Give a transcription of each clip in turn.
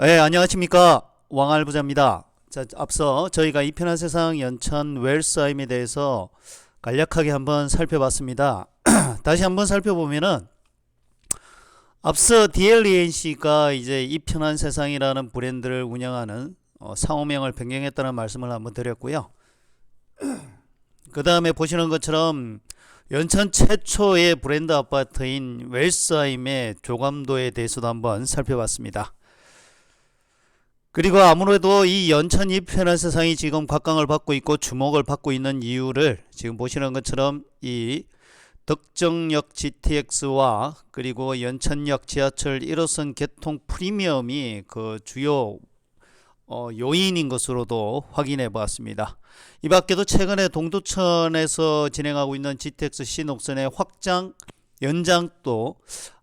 네, 안녕하십니까. 왕알부자입니다. 자, 앞서 저희가 이 편한 세상 연천 웰스아임에 대해서 간략하게 한번 살펴봤습니다. 다시 한번 살펴보면은 앞서 DLENC가 이제 이 편한 세상이라는 브랜드를 운영하는 상호명을 변경했다는 말씀을 한번 드렸고요. 그 다음에 보시는 것처럼 연천 최초의 브랜드 아파트인 웰스아임의 조감도에 대해서도 한번 살펴봤습니다. 그리고 아무래도 이 연천 이편한 세상이 지금 각광을 받고 있고 주목을 받고 있는 이유를 지금 보시는 것처럼 이 덕정역 GTX와 그리고 연천역 지하철 1호선 개통 프리미엄이 그 주요 요인인 것으로도 확인해 보았습니다. 이 밖에도 최근에 동두천에서 진행하고 있는 GTX 신옥선의 확장 연장도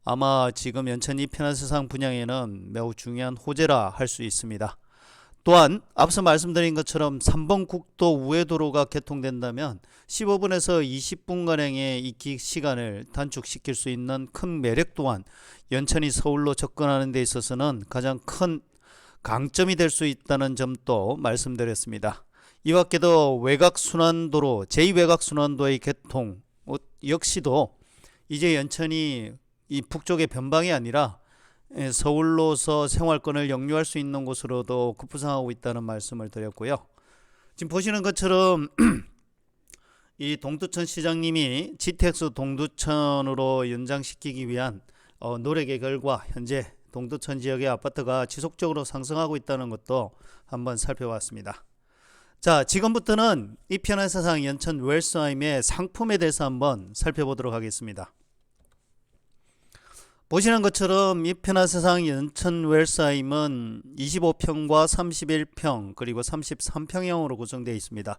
아마 지금 연천 이편한 세상 분양에는 매우 중요한 호재라 할 수 있습니다. 또한 앞서 말씀드린 것처럼 3번 국도 우회도로가 개통된다면 15분에서 20분가량의 입기 시간을 단축시킬 수 있는 큰 매력 또한 연천이 서울로 접근하는 데 있어서는 가장 큰 강점이 될 수 있다는 점도 말씀드렸습니다. 이 밖에도 외곽순환도로 제2외곽순환도의 개통 역시도 이제 연천이 이 북쪽의 변방이 아니라 서울로서 생활권을 영유할 수 있는 곳으로도 급부상하고 있다는 말씀을 드렸고요. 지금 보시는 것처럼 이 동두천 시장님이 GTX 동두천으로 연장시키기 위한 노력의 결과 현재 동두천 지역의 아파트가 지속적으로 상승하고 있다는 것도 한번 살펴봤습니다. 자, 지금부터는 이 편한 세상 연천 웰스아임의 상품에 대해서 한번 살펴보도록 하겠습니다. 보시는 것처럼 이 편한 세상 연천 웰스아임은 25평과 31평 그리고 33평형으로 구성되어 있습니다.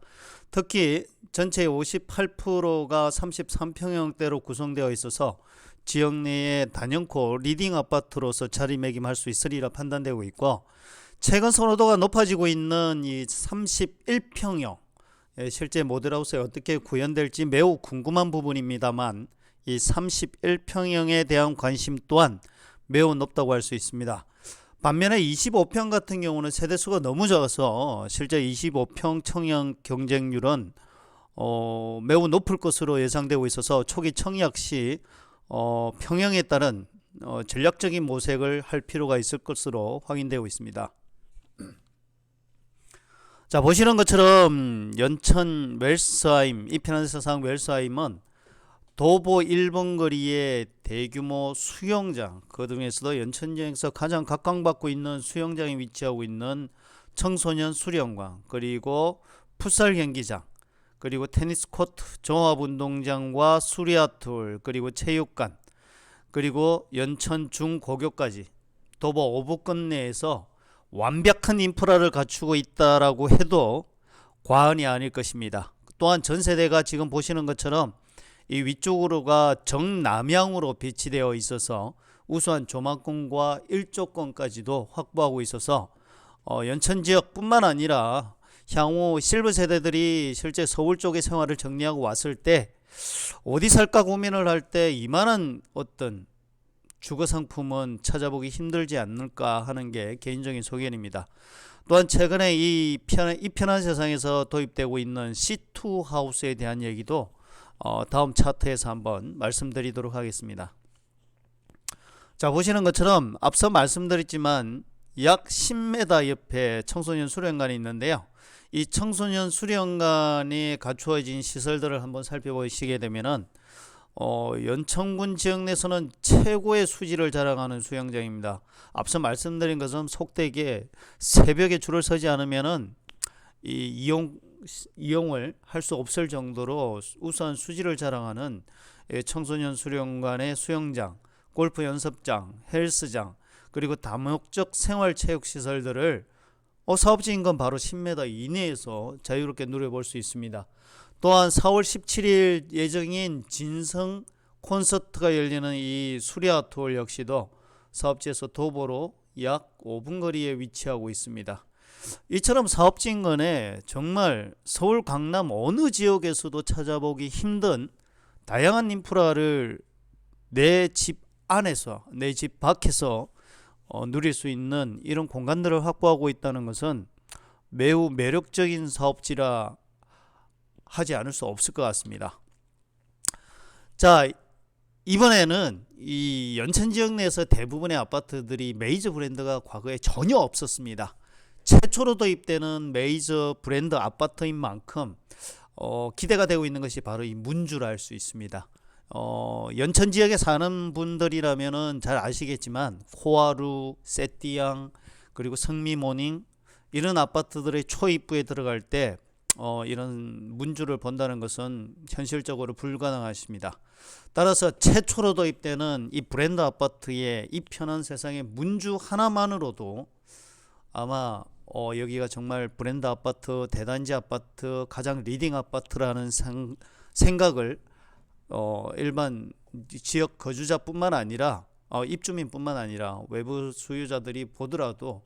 특히 전체의 58%가 33평형대로 구성되어 있어서 지역 내에 단연코 리딩 아파트로서 자리매김할 수 있으리라 판단되고 있고, 최근 선호도가 높아지고 있는 이 31평형 실제 모델하우스에 어떻게 구현될지 매우 궁금한 부분입니다만 이 31평형에 대한 관심 또한 매우 높다고 할 수 있습니다. 반면에 25평 같은 경우는 세대수가 너무 적어서 실제 25평 청약 경쟁률은 매우 높을 것으로 예상되고 있어서 초기 청약 시 평형에 따른 전략적인 모색을 할 필요가 있을 것으로 확인되고 있습니다. 자, 보시는 것처럼 연천 웰스아임 이 편한 세상 웰스아임은 도보 1번 거리의 대규모 수영장, 그 중에서도 연천지역에서 가장 각광받고 있는 수영장에 위치하고 있는 청소년 수련관, 그리고 풋살 경기장, 그리고 테니스 코트, 종합운동장과 수리아톨, 그리고 체육관, 그리고 연천 중고교까지 도보 5부권 내에서 완벽한 인프라를 갖추고 있다라고 해도 과언이 아닐 것입니다. 또한 전세대가 지금 보시는 것처럼 이 위쪽으로가 정남향으로 배치되어 있어서 우수한 조망권과 일조권까지도 확보하고 있어서 연천 지역뿐만 아니라 향후 실버 세대들이 실제 서울 쪽의 생활을 정리하고 왔을 때 어디 살까 고민을 할 때 이만한 어떤 주거 상품은 찾아보기 힘들지 않을까 하는 게 개인적인 소견입니다. 또한 최근에 이 편한 세상에서 도입되고 있는 C2 하우스에 대한 얘기도 다음 차트에서 한번 말씀드리도록 하겠습니다. 자, 보시는 것처럼 앞서 말씀드렸지만 약 10m 옆에 청소년 수련관이 있는데요. 이 청소년 수련관이 갖추어진 시설들을 한번 살펴보시게 되면은 연천군 지역 내에서는 최고의 수질을 자랑하는 수영장입니다. 앞서 말씀드린 것은 속되게 새벽에 줄을 서지 않으면은 이용을 할 수 없을 정도로 우수한 수질을 자랑하는 청소년 수련관의 수영장, 골프 연습장, 헬스장, 그리고 다목적 생활체육시설들을 사업지 인근 바로 10m 이내에서 자유롭게 누려볼 수 있습니다. 또한 4월 17일 예정인 진성 콘서트가 열리는 이 수리아톨 역시도 사업지에서 도보로 약 5분 거리에 위치하고 있습니다. 이처럼 사업지 인근에 정말 서울 강남 어느 지역에서도 찾아보기 힘든 다양한 인프라를 내 집 안에서 내 집 밖에서 누릴 수 있는 이런 공간들을 확보하고 있다는 것은 매우 매력적인 사업지라 하지 않을 수 없을 것 같습니다. 자, 이번에는 이 연천 지역 내에서 대부분의 아파트들이 메이저 브랜드가 과거에 전혀 없었습니다. 최초로 도입되는 메이저 브랜드 아파트인 만큼 기대가 되고 있는 것이 바로 이 문주라 할 수 있습니다. 연천 지역에 사는 분들이라면은 잘 아시겠지만 코아루, 세띠양, 그리고 성미모닝 이런 아파트들의 초입부에 들어갈 때 이런 문주를 본다는 것은 현실적으로 불가능하십니다. 따라서 최초로 도입되는 이 브랜드 아파트의 이 편한 세상의 문주 하나만으로도 아마 여기가 정말 브랜드 아파트, 대단지 아파트, 가장 리딩 아파트라는 생각을 일반 지역 거주자뿐만 아니라 입주민뿐만 아니라 외부 수요자들이 보더라도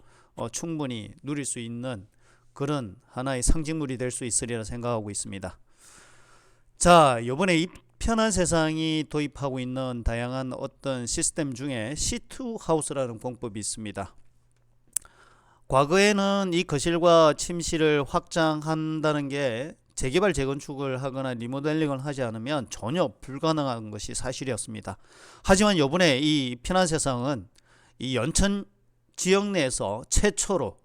충분히 누릴 수 있는 그런 하나의 상징물이 될 수 있으리라 생각하고 있습니다. 자, 이번에 이 편한 세상이 도입하고 있는 다양한 어떤 시스템 중에 C2 하우스라는 공법이 있습니다. 과거에는 이 거실과 침실을 확장한다는 게 재개발 재건축을 하거나 리모델링을 하지 않으면 전혀 불가능한 것이 사실이었습니다. 하지만 이번에 이 편한 세상은 이 연천 지역 내에서 최초로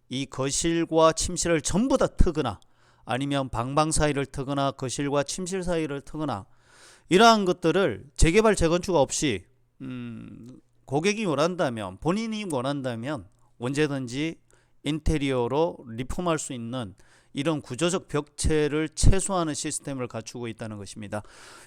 이 거실과 침실을 전부 다 트거나 아니면 방방 사이를 트거나 거실과 침실 사이를 트거나 이러한 것들을 재개발 재건축 없이 고객이 원한다면, 본인이 원한다면 언제든지 인테리어로 리폼할 수 있는 이런 구조적 벽체를 최소화하는 시스템을 갖추고 있다는 것입니다.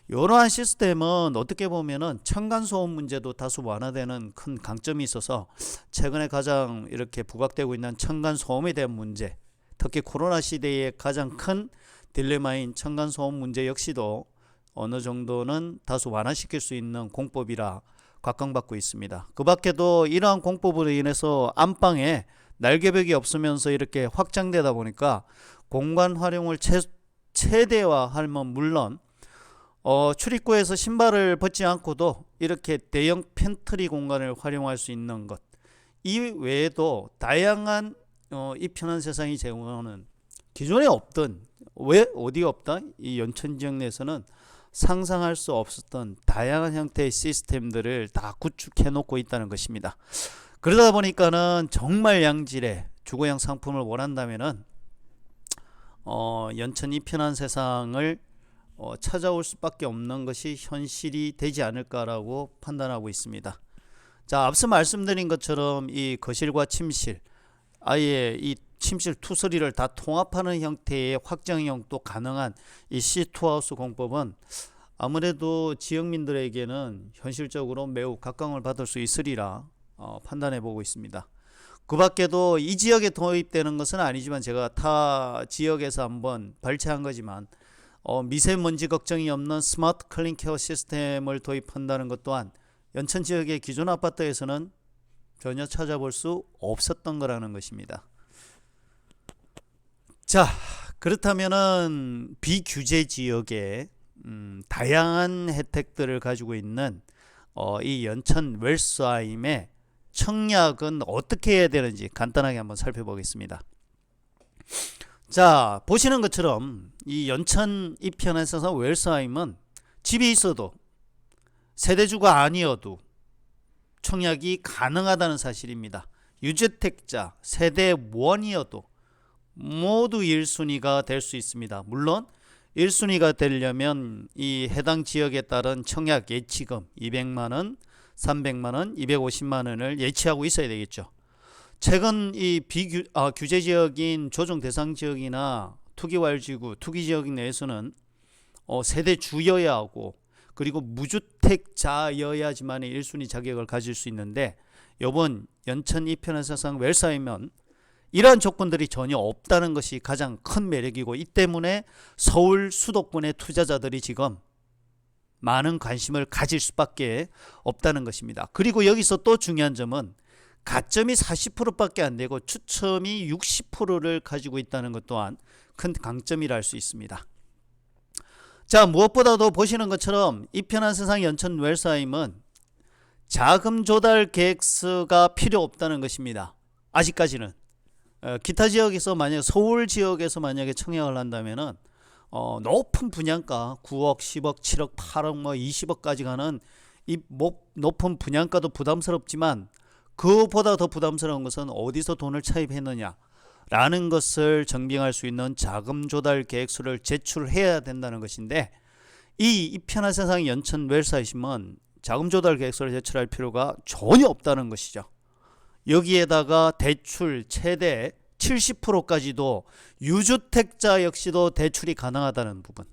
이러한 시스템은 어떻게 보면은 층간소음 문제도 다소 완화되는 큰 강점이 있어서 최근에 가장 이렇게 부각되고 있는 층간소음에 대한 문제, 특히 코로나 시대의 가장 큰 딜레마인 층간소음 문제 역시도 어느 정도는 다소 완화시킬 수 있는 공법이라 각광받고 있습니다. 그 밖에도 이러한 공법으로 인해서 안방에 날개벽이 없으면서 이렇게 확장되다 보니까 공간 활용을 최대화하면 물론 출입구에서 신발을 벗지 않고도 이렇게 대형 팬트리 공간을 활용할 수 있는 것, 이 외에도 다양한 이 편한 세상이 제공하는 기존에 없던, 왜 어디 없다? 이 연천 지역 내에서는 상상할 수 없었던 다양한 형태의 시스템들을 다 구축해 놓고 있다는 것입니다. 그러다 보니까는 정말 양질의 주거형 상품을 원한다면은 연천 이 편한 세상을 찾아올 수밖에 없는 것이 현실이 되지 않을까라고 판단하고 있습니다. 자, 앞서 말씀드린 것처럼 이 거실과 침실, 아예 이 침실 투스리를 다 통합하는 형태의 확장형도 가능한 이 C2하우스 공법은 아무래도 지역민들에게는 현실적으로 매우 각광을 받을 수 있으리라 판단해 보고 있습니다. 그 밖에도 이 지역에 도입되는 것은 아니지만 제가 타 지역에서 한번 발췌한 거지만 미세먼지 걱정이 없는 스마트 클린 케어 시스템을 도입한다는 것 또한 연천 지역의 기존 아파트에서는 전혀 찾아볼 수 없었던 거라는 것입니다. 자, 그렇다면은 비규제 지역에 다양한 혜택들을 가지고 있는 이 연천 웰스하임의 청약은 어떻게 해야 되는지 간단하게 한번 살펴보겠습니다. 자, 보시는 것처럼 이 연천 이편에서 웰스하임은 집이 있어도 세대주가 아니어도 청약이 가능하다는 사실입니다. 유주택자, 세대원이어도 모두 1순위가 될 수 있습니다. 물론 1순위가 되려면 이 해당 지역에 따른 청약 예치금 200만원, 300만원, 250만원을 예치하고 있어야 되겠죠. 최근 이 규제 지역인 조정 대상 지역이나 투기활지구, 투기지역 내에서는 세대주여야 하고 그리고 무주택자여야지만 1순위 자격을 가질 수 있는데 이번 연천 이편에서상 웰스하임은 이러한 조건들이 전혀 없다는 것이 가장 큰 매력이고 이 때문에 서울 수도권의 투자자들이 지금 많은 관심을 가질 수밖에 없다는 것입니다. 그리고 여기서 또 중요한 점은 가점이 40%밖에 안 되고 추첨이 60%를 가지고 있다는 것 또한 큰 강점이라 할 수 있습니다. 자, 무엇보다도 보시는 것처럼 이 편한 세상 연천 웰스하임은 자금 조달 계획서가 필요 없다는 것입니다. 아직까지는. 기타 지역에서 만약 서울 지역에서 만약에 청약을 한다면은 높은 분양가 9억, 10억, 7억, 8억, 뭐 20억까지 가는 이 높은 분양가도 부담스럽지만 그보다 더 부담스러운 것은 어디서 돈을 차입했느냐 라는 것을 증명할 수 있는 자금 조달 계획서를 제출해야 된다는 것인데, 이 이편한 세상 연천 웰사이심은 자금 조달 계획서를 제출할 필요가 전혀 없다는 것이죠. 여기에다가 대출 최대 70%까지도 유주택자 역시도 대출이 가능하다는 부분,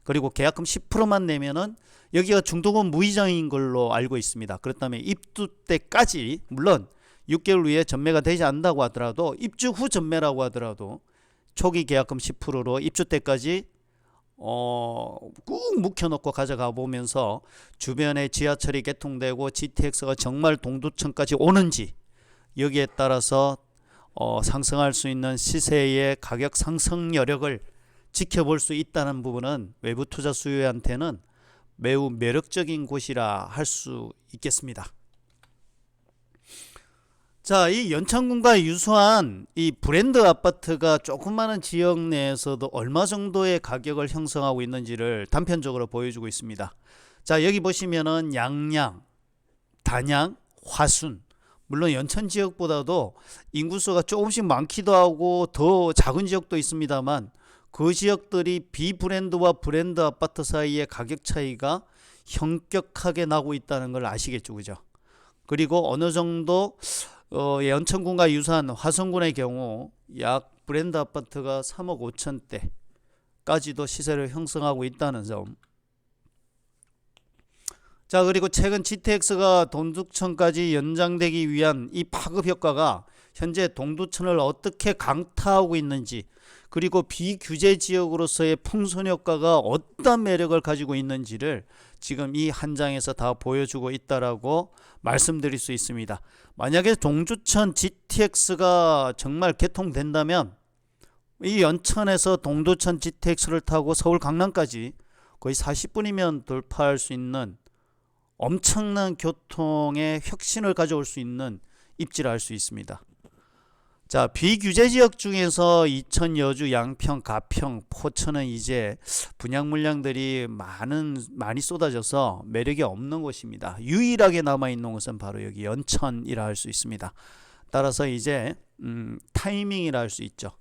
그리고 계약금 10%만 내면은 여기가 중도금 무이자인 걸로 알고 있습니다. 그렇다면 입주 때까지, 물론 6개월 후에 전매가 되지 않는다고 하더라도, 입주 후 전매라고 하더라도 초기 계약금 10%로 입주 때까지 꾹 묵혀놓고 가져가 보면서 주변에 지하철이 개통되고 GTX가 정말 동두천까지 오는지, 여기에 따라서 상승할 수 있는 시세의 가격 상승 여력을 지켜볼 수 있다는 부분은 외부 투자 수요한테는 매우 매력적인 곳이라 할 수 있겠습니다. 자, 이 연천군과 유수한 이 브랜드 아파트가 조그마한 지역 내에서도 얼마 정도의 가격을 형성하고 있는지를 단편적으로 보여주고 있습니다. 자, 여기 보시면은 양양, 단양, 화순, 물론 연천 지역보다도 인구수가 조금씩 많기도 하고 더 작은 지역도 있습니다만, 그 지역들이 비브랜드와 브랜드 아파트 사이의 가격 차이가 현격하게 나고 있다는 걸 아시겠죠, 그죠? 그리고 어느 정도 연천군과 유사한 화성군의 경우 약 브랜드 아파트가 3억 5천대까지도 시세를 형성하고 있다는 점. 자, 그리고 최근 GTX가 동두천까지 연장되기 위한 이 파급 효과가 현재 동두천을 어떻게 강타하고 있는지, 그리고 비규제 지역으로서의 풍선 효과가 어떤 매력을 가지고 있는지를 지금 이 한 장에서 다 보여주고 있다라고 말씀드릴 수 있습니다. 만약에 동두천 GTX가 정말 개통된다면 이 연천에서 동두천 GTX를 타고 서울 강남까지 거의 40분이면 돌파할 수 있는 엄청난 교통의 혁신을 가져올 수 있는 입지를 알 수 있습니다. 자, 비규제 지역 중에서 이천, 여주, 양평, 가평, 포천은 이제 분양 물량들이 많이 쏟아져서 매력이 없는 곳입니다. 유일하게 남아있는 곳은 바로 여기 연천이라 할 수 있습니다. 따라서 이제 타이밍이라 할 수 있죠.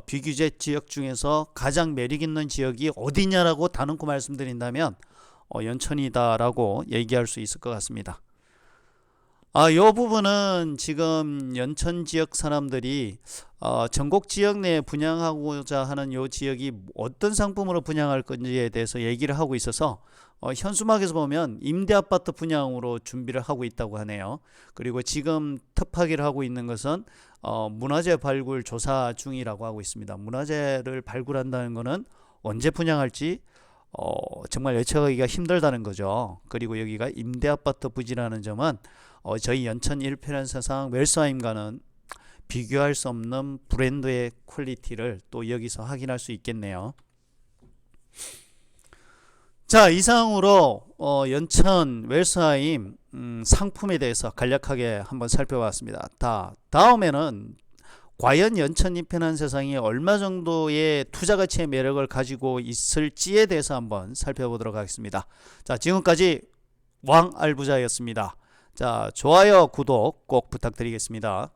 비규제 지역 중에서 가장 매력 있는 지역이 어디냐라고 다놓고 말씀드린다면 연천이다라고 얘기할 수 있을 것 같습니다. 이 부분은 지금 연천 지역 사람들이 전국 지역 내에 분양하고자 하는 이 지역이 어떤 상품으로 분양할 건지에 대해서 얘기를 하고 있어서 현수막에서 보면 임대아파트 분양으로 준비를 하고 있다고 하네요. 그리고 지금 특파기를 하고 있는 것은 문화재 발굴 조사 중이라고 하고 있습니다. 문화재를 발굴한다는 것은 언제 분양할지 정말 예측하기가 힘들다는 거죠. 그리고 여기가 임대아파트 부지라는 점은 저희 연천 1편한 세상 웰사임과는 비교할 수 없는 브랜드의 퀄리티를 또 여기서 확인할 수 있겠네요. 자, 이상으로 연천 웰사임 상품에 대해서 간략하게 한번 살펴봤습니다. 다음에는 과연 연천 2편한 세상이 얼마 정도의 투자 가치의 매력을 가지고 있을지에 대해서 한번 살펴보도록 하겠습니다. 자, 지금까지 왕알부자였습니다. 자, 좋아요, 구독 꼭 부탁드리겠습니다.